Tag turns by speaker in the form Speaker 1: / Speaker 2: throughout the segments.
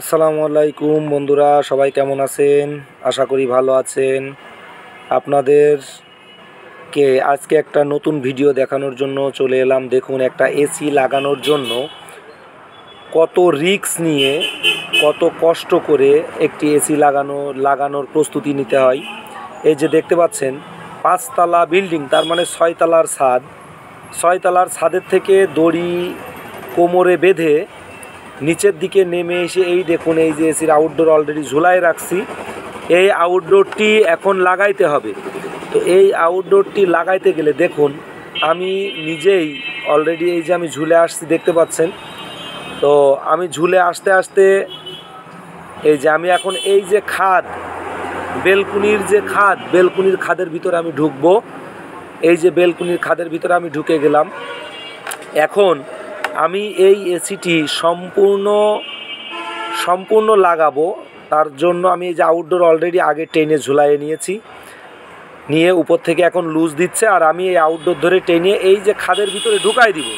Speaker 1: আসসালামু আলাইকুম বন্ধুরা, সবাই কেমন আছেন? আশা করি ভালো আছেন। আপনাদেরকে আজকে একটা নতুন ভিডিও দেখানোর জন্য চলে এলাম। দেখুন, একটা এসি লাগানোর জন্য কত রিস্ক নিয়ে, কত কষ্ট করে একটি এসি লাগানোর প্রস্তুতি নিতে হয়। এই যে দেখতে পাচ্ছেন, 5তলা বিল্ডিং, তার মানে 6তলার ছাদ। 6তলার ছাদের থেকে দড়ি কোমরে বেঁধে নিচের দিকে নেমে এসে এই দেখুন, এই যে এসির আউটডোর অলরেডি ঝুলায় রাখছি। এই আউটডোরটি এখন লাগাইতে হবে। তো এই আউটডোরটি লাগাইতে গেলে দেখুন, আমি নিজেই অলরেডি এই যে আমি ঝুলে আসছি, দেখতে পাচ্ছেন। তো আমি ঝুলে আসতে আসতে এই যে আমি এখন এই যে বেলকুনির খাদের ভিতরে আমি ঢুকবো। এই যে বেলকুনির খাদের ভিতরে আমি ঢুকে গেলাম। এখন আমি এই এসিটি সম্পূর্ণ লাগাবো। তার জন্য আমি এই যে আউটডোর অলরেডি আগে টেনে ঝুলাইয়ে নিয়ে উপর থেকে এখন লুজ দিচ্ছে, আর আমি এই আউটডোর ধরে টেনে এই যে খাদের ভিতরে ঢুকাই দিব।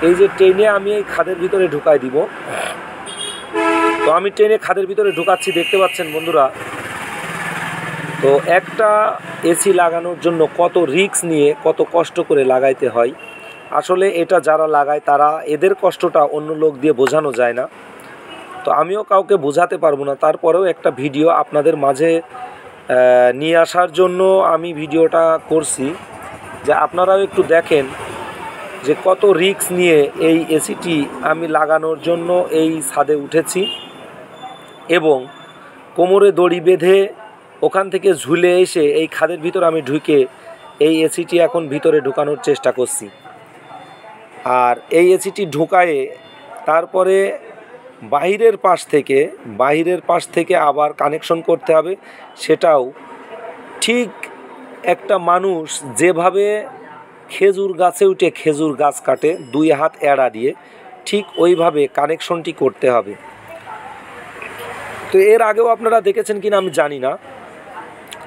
Speaker 1: এই যে টেনে আমি এই খাদের ভিতরে ঢুকাই দিব। তো আমি টেনে খাদের ভিতরে ঢুকাচ্ছি, দেখতে পাচ্ছেন বন্ধুরা। তো একটা এসি লাগানোর জন্য কত রিস্ক নিয়ে, কত কষ্ট করে লাগাইতে হয়। আসলে এটা যারা লাগায় এদের কষ্টটা অন্য লোক দিয়ে বোঝানো যায় না। তো আমিও কাউকে বোঝাতে পারবো না, তারপরেও একটা ভিডিও আপনাদের মাঝে নিয়ে আসার জন্য আমি ভিডিওটা করছি, যে আপনারাও একটু দেখেন যে কত রিস্ক নিয়ে এই এসিটি আমি লাগানোর জন্য এই ছাদে উঠেছি, এবং কোমরে দড়ি বেঁধে ওখান থেকে ঝুলে এসে এই খাদের ভিতর আমি ঢুকে এই এসিটি এখন ভিতরে ঢুকানোর চেষ্টা করছি। আর এই এসিটি ঢুকায়ে তারপরে বাহিরের পাশ থেকে আবার কানেকশন করতে হবে। সেটাও ঠিক একটা মানুষ যেভাবে খেজুর গাছে উঠে খেজুর গাছ কাটে 2 হাত এড়া দিয়ে, ঠিক ওইভাবে কানেকশনটি করতে হবে। তো এর আগেও আপনারা দেখেছেন কিনা আমি জানি না।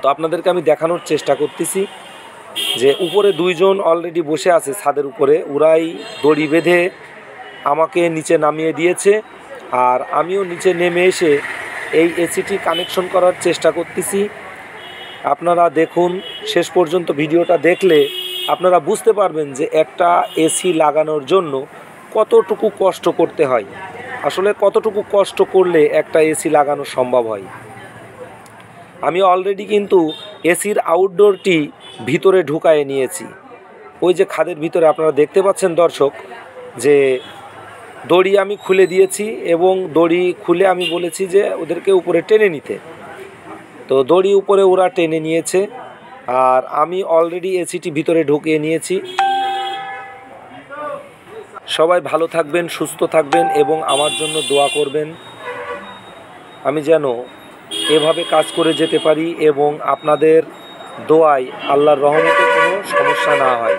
Speaker 1: তো আপনাদেরকে আমি দেখানোর চেষ্টা করতেছি যে উপরে 2 জন অলরেডি বসে আছে ছাদের উপরে। ওরাই দড়ি বেঁধে আমাকে নিচে নামিয়ে দিয়েছে, আর আমিও নিচে নেমে এসে এই এসিটি কানেকশন করার চেষ্টা করতেছি। আপনারা দেখুন, শেষ পর্যন্ত ভিডিওটা দেখলে আপনারা বুঝতে পারবেন যে একটা এসি লাগানোর জন্য কতটুকু কষ্ট করতে হয়। আসলে কতটুকু কষ্ট করলে একটা এসি লাগানো সম্ভব হয়। আমি অলরেডি কিন্তু এসির আউটডোরটি ভিতরে ঢুকায়ে নিয়েছি। ওই যে খাদের ভিতরে আপনারা দেখতে পাচ্ছেন দর্শক, যে দড়ি আমি খুলে দিয়েছি, এবং দড়ি খুলে আমি বলেছি যে ওদেরকে উপরে টেনে নিতে। তো দড়ি উপরে ওরা টেনে নিয়েছে, আর আমি অলরেডি এসিটি ভিতরে ঢুকিয়ে নিয়েছি। সবাই ভালো থাকবেন, সুস্থ থাকবেন, এবং আমার জন্য দোয়া করবেন। আমি যেন এভাবে কাজ করে যেতে পারি, এবং আপনাদের দোয়ায় আল্লাহর রহমতে কোনো সমস্যা না হয়।